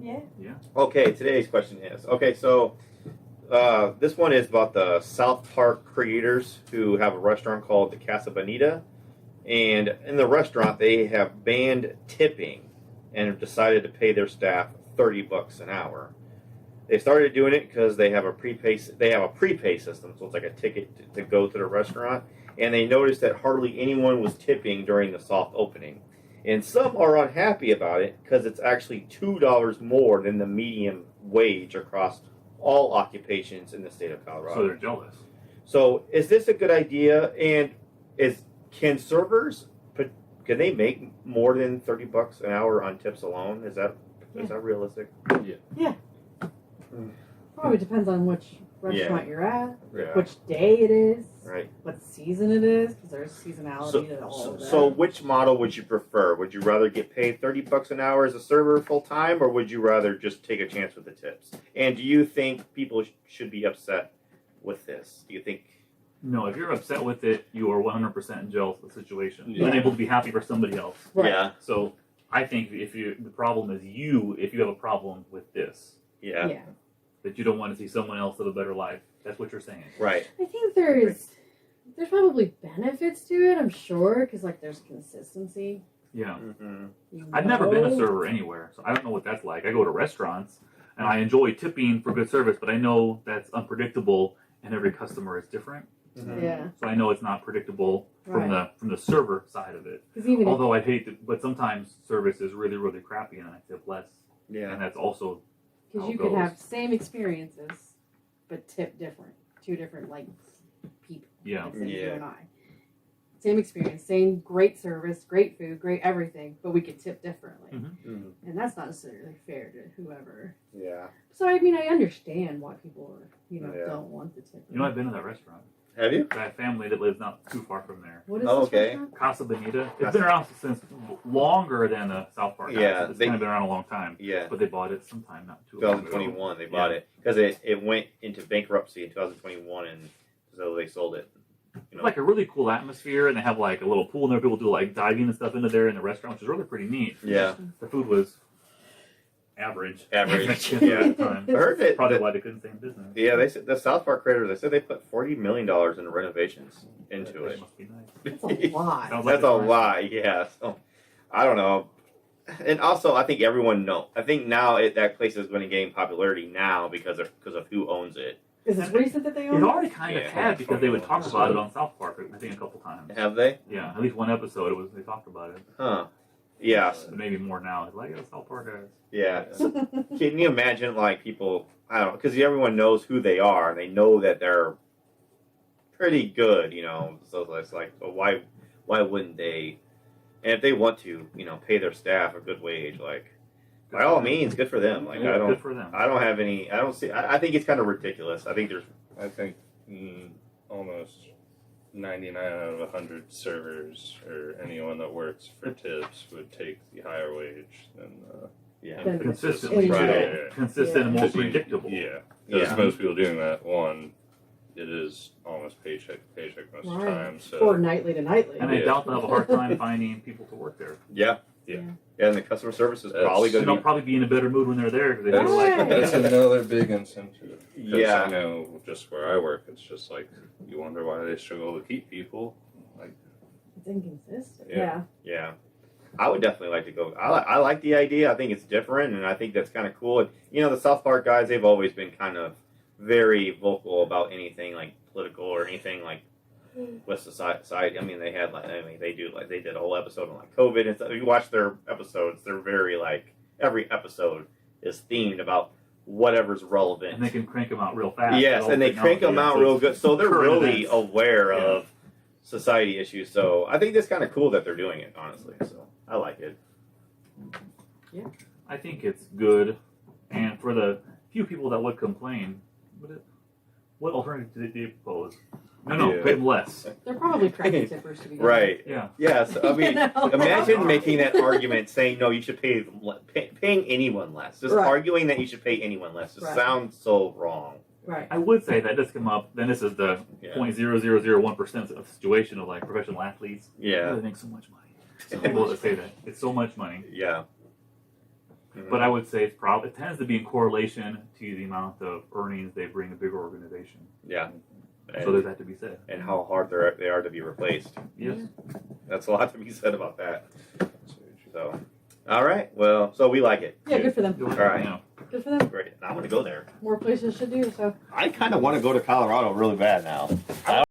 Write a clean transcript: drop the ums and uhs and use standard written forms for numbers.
Yeah. Okay, today's question is, so this one is about the South Park creators who have a restaurant called the Casa Bonita. And in the restaurant, they have banned tipping and have decided to pay their staff $30 an hour. They started doing it because they have a prepay system, so it's like a ticket to go to the restaurant. And they noticed that hardly anyone was tipping during the soft opening. And some are unhappy about it because it's actually $2 more than the median wage across all occupations in the state of Colorado. So they're jealous. So is this a good idea? And can servers, can they make more than $30 an hour on tips alone? Is that realistic? Yeah. Probably depends on which restaurant you're at, Yeah. which day it is, Right. what season it is, because there's seasonality to all of that. So which model would you prefer? Would you rather get paid $30 an hour as a server full time, or would you rather just take a chance with the tips? And do you think people should be upset with this? Do you think? No, if you're upset with it, you are 100% jealous of the situation. Yeah. You're unable to be happy for somebody else. Right. Yeah. So I think the problem is if you have a problem with this, Yeah. that you don't want to see someone else live a better life. That's what you're saying. Right. I think there's probably benefits to it, I'm sure, because like there's consistency. Yeah. Mm-hmm. I've never been a server anywhere, so I don't know what that's like. I go to restaurants, and I enjoy tipping for good service, but I know that's unpredictable, and every customer is different. Mm-hmm. Yeah. So I know it's not predictable from the server side of it. Even Although I hate it, but sometimes service is really, really crappy, and I tip less. Yeah. And that's also because how you it could goes. have same experiences, but tip different. Two different like people. Yeah. Like, say you Yeah. and I. Same experience, same great service, great food, great everything, but we could tip differently. Mhm. And that's not necessarily fair to whoever. Yeah. So I mean, I understand why people are, Yeah. don't want the tip. You know, I've been to that restaurant. Have you? I have family that lives not too far from there. What is Oh, this okay. restaurant? Casa Bonita. It's been around since longer than the South Park. Yeah, It's kind of been around a long time. Yeah. But they bought it sometime not too long ago. 2021, they bought it because it went into bankruptcy in 2021, and so they sold it. It's like a really cool atmosphere, and they have like a little pool in there. People do like diving and stuff into there in the restaurant, which is really pretty neat. Yeah. The food was average. Average, At yeah. the time. I heard that. Probably why they couldn't stay in business. Yeah, they said the South Park creators. They said they put $40 million in renovations into That it. must be nice. That's a lot. Sounds like That's a fun. lot. Yeah. So I don't know. And also, I think everyone knows. I think now that place is going to gain popularity now because of who owns it. Is this recent that they It own? already kind of Yeah. had because they would talk about it on South Park, I think, a couple times. Have they? Yeah, at least one episode they talked about it. Huh. Yeah. But maybe more now. It's like, South Park guys. Yeah. So, can you imagine, like, people? I don't know, because everyone knows who they are, and they know that they're pretty good, So it's like, so why wouldn't they? And if they want to, pay their staff a good wage, like, by all means, good for them. Like, Yeah, good for them. I don't have any. I don't see. I think it's kind of ridiculous. I think there's. I think almost 99 out of 100 servers or anyone that works for tips would take the higher wage than Yeah. Then Consistently, Right. consistent and more Because you- predictable. Yeah, because Yeah. most people doing that, one, it is almost paycheck to paycheck most of the time. So Or nightly to nightly. And I Yeah. doubt they'll have a hard time finding people to work there. Yeah. Yeah. Yeah, and the customer service is That's- probably And going to they'll be. probably be in a better mood when they're there because they that's, feel like Right. that's another big incentive. 'Cause Yeah. I know just where I work, it's just like you wonder why they struggle to keep people. Like, It's inconsistent. Yeah. Yeah. Yeah. I would definitely like to go. I like the idea. I think it's different, and I think that's kind of cool. And, the South Park guys, they've always been kind of very vocal about anything like political or anything like with society. I mean, they did a whole episode on like COVID and stuff. If you watch their episodes, they're very like every episode is themed about whatever's relevant. and they can crank them out real fast. Yes, with all and they crank them technology, out so real it's good. So they're current really events. aware Yeah. of society issues. So I think that's kind of cool that they're doing it, honestly. So I like it. I think it's good, and for the few people that would complain, what alternative did they propose? No, Yeah. pay them less. They're probably crappy tippers to be honest. Right. Yeah. Yes. I mean, You know? imagine making that argument saying, no, you should pay them paying anyone less. Just Right. arguing that you should pay anyone less just Right. sounds so wrong. Right. I would say that does come up. Then this is the Yeah. 0.0001% of situation of like professional athletes. Yeah. They make so much money. Some people that say that it's so much money. Yeah. But I would say it tends to be in correlation to the amount of earnings they bring a bigger organization. Yeah. So there's that to be said. And how hard they are to be replaced. Yes. That's a lot to be said about that. So, all right. Well, so we like it. Yeah, good for them. All right. Yeah. Good for them. Great. I want to go there. More places should do so. I kind of want to go to Colorado really bad now.